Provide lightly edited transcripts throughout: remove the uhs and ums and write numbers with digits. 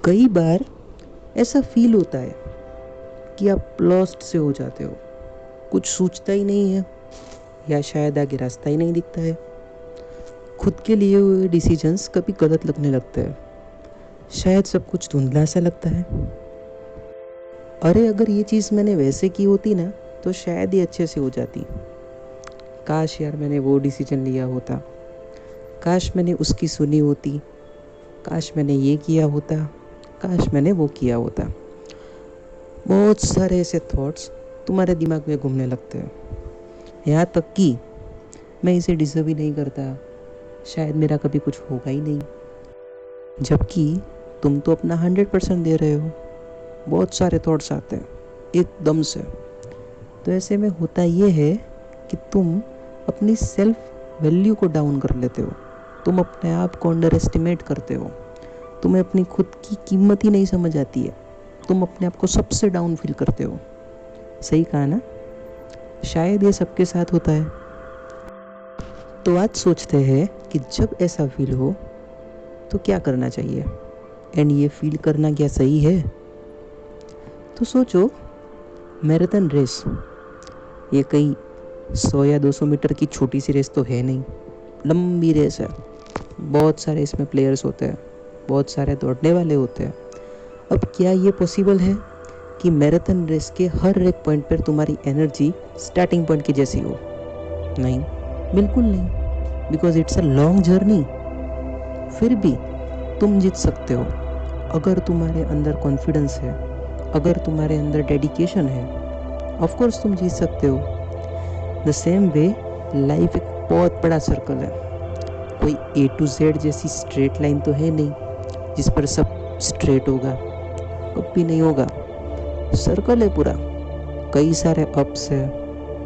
कई बार ऐसा फील होता है कि आप लॉस्ट से हो जाते हो, कुछ सोचता ही नहीं है या शायद आगे रास्ता ही नहीं दिखता है। खुद के लिए हुए डिसीजंस कभी गलत लगने लगते हैं, शायद सब कुछ धुंधला सा लगता है। अरे अगर ये चीज़ मैंने वैसे की होती ना तो शायद ही अच्छे से हो जाती। काश यार मैंने वो डिसीजन लिया होता, काश मैंने उसकी सुनी होती, काश मैंने ये किया होता, काश मैंने वो किया होता। बहुत सारे ऐसे थॉट्स तुम्हारे दिमाग में घूमने लगते हैं, यहाँ तक कि मैं इसे डिज़र्व ही नहीं करता, शायद मेरा कभी कुछ होगा ही नहीं। जबकि तुम तो अपना 100% दे रहे हो। बहुत सारे थॉट्स आते हैं एकदम से। तो ऐसे में होता ये है कि तुम अपनी सेल्फ वैल्यू को डाउन कर लेते हो, तुम अपने आप को अंडर एस्टिमेट करते हो, तुम्हें अपनी खुद की कीमत ही नहीं समझ आती है, तुम अपने आप को सबसे डाउन फील करते हो। सही कहा ना? शायद ये सबके साथ होता है। तो आज सोचते हैं कि जब ऐसा फील हो तो क्या करना चाहिए, एंड ये फील करना क्या सही है? तो सोचो, मैराथन रेस ये कई 100 या 200 मीटर की छोटी सी रेस तो है नहीं, लंबी रेस है। बहुत सारे इसमें प्लेयर्स होते हैं, बहुत सारे दौड़ने वाले होते हैं। अब क्या ये पॉसिबल है कि मैराथन रेस के हर एक पॉइंट पर तुम्हारी एनर्जी स्टार्टिंग पॉइंट की जैसी हो? नहीं, बिल्कुल नहीं, because it's a long journey. फिर भी तुम जीत सकते हो अगर तुम्हारे अंदर कॉन्फिडेंस है, अगर तुम्हारे अंदर डेडिकेशन है। ऑफ कोर्स तुम जीत सकते हो। द सेम वे लाइफ एक बहुत बड़ा सर्कल है, कोई A to Z जैसी स्ट्रेट लाइन तो है नहीं जिस पर सब स्ट्रेट होगा, कभी नहीं होगा। सर्कल है पूरा, कई सारे अप्स है,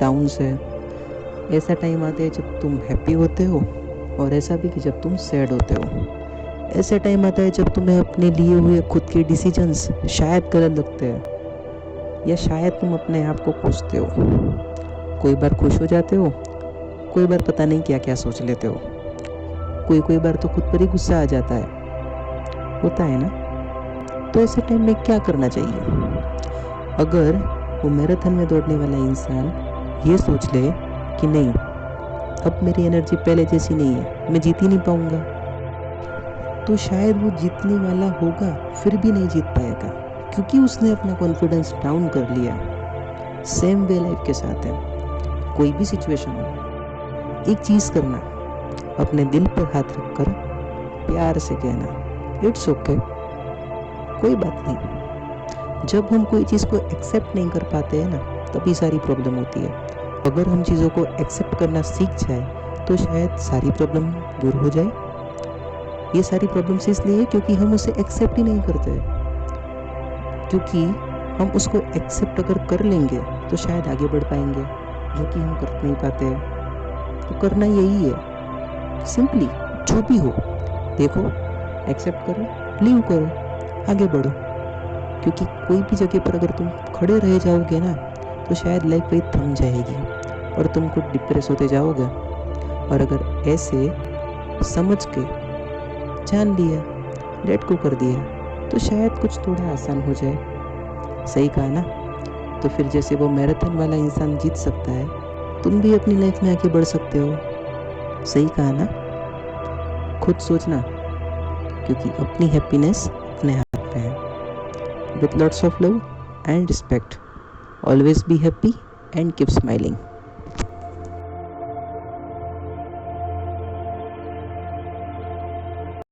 डाउन्स है। ऐसा टाइम आता है जब तुम हैप्पी होते हो, और ऐसा भी कि जब तुम सैड होते हो। ऐसा टाइम आता है जब तुम्हें अपने लिए हुए खुद के डिसीजंस शायद गलत लगते हैं, या शायद तुम अपने आप को कोसते हो। कोई बार खुश हो जाते हो, कोई बार पता नहीं क्या क्या सोच लेते हो, कोई बार तो खुद पर ही गुस्सा आ जाता है, होता है ना? तो ऐसे टाइम में क्या करना चाहिए? अगर वो मैराथन में दौड़ने वाला इंसान ये सोच ले कि नहीं, अब मेरी एनर्जी पहले जैसी नहीं है, मैं जीत ही नहीं पाऊंगा, तो शायद वो जीतने वाला होगा फिर भी नहीं जीत पाएगा, क्योंकि उसने अपना कॉन्फिडेंस डाउन कर लिया। सेम वे लाइफ के साथ है, कोई भी सिचुएशन हो, एक चीज़ करना, अपने दिल पर हाथ रखकर प्यार से कहना, इट्स ओके, कोई बात नहीं। जब हम कोई चीज़ को एक्सेप्ट नहीं कर पाते हैं ना, तभी सारी प्रॉब्लम होती है। अगर हम चीज़ों को एक्सेप्ट करना सीख जाए तो शायद सारी प्रॉब्लम दूर हो जाए। ये सारी प्रॉब्लम्स इसलिए है क्योंकि हम उसे एक्सेप्ट ही नहीं करते, क्योंकि हम उसको एक्सेप्ट अगर कर लेंगे तो शायद आगे बढ़ पाएंगे, जो कि हम कर नहीं पाते। तो करना यही है, सिंपली जो भी हो, देखो, एक्सेप्ट करो, लीव करो, आगे बढ़ो। क्योंकि कोई भी जगह पर अगर तुम खड़े रह जाओगे ना तो शायद लाइफ वही थम जाएगी और तुम खुद डिप्रेस होते जाओगे। और अगर ऐसे समझ के जान लिया, लेट को कर दिया, तो शायद कुछ थोड़ा आसान हो जाए। सही कहा ना? तो फिर जैसे वो मैराथन वाला इंसान जीत सकता है, तुम भी अपनी लाइफ में आगे बढ़ सकते हो। सही कहा ना? खुद सोचना, क्योंकि अपनी हैप्पीनेस अपने हाथ में है। With lots of love and respect, always be happy and keep smiling.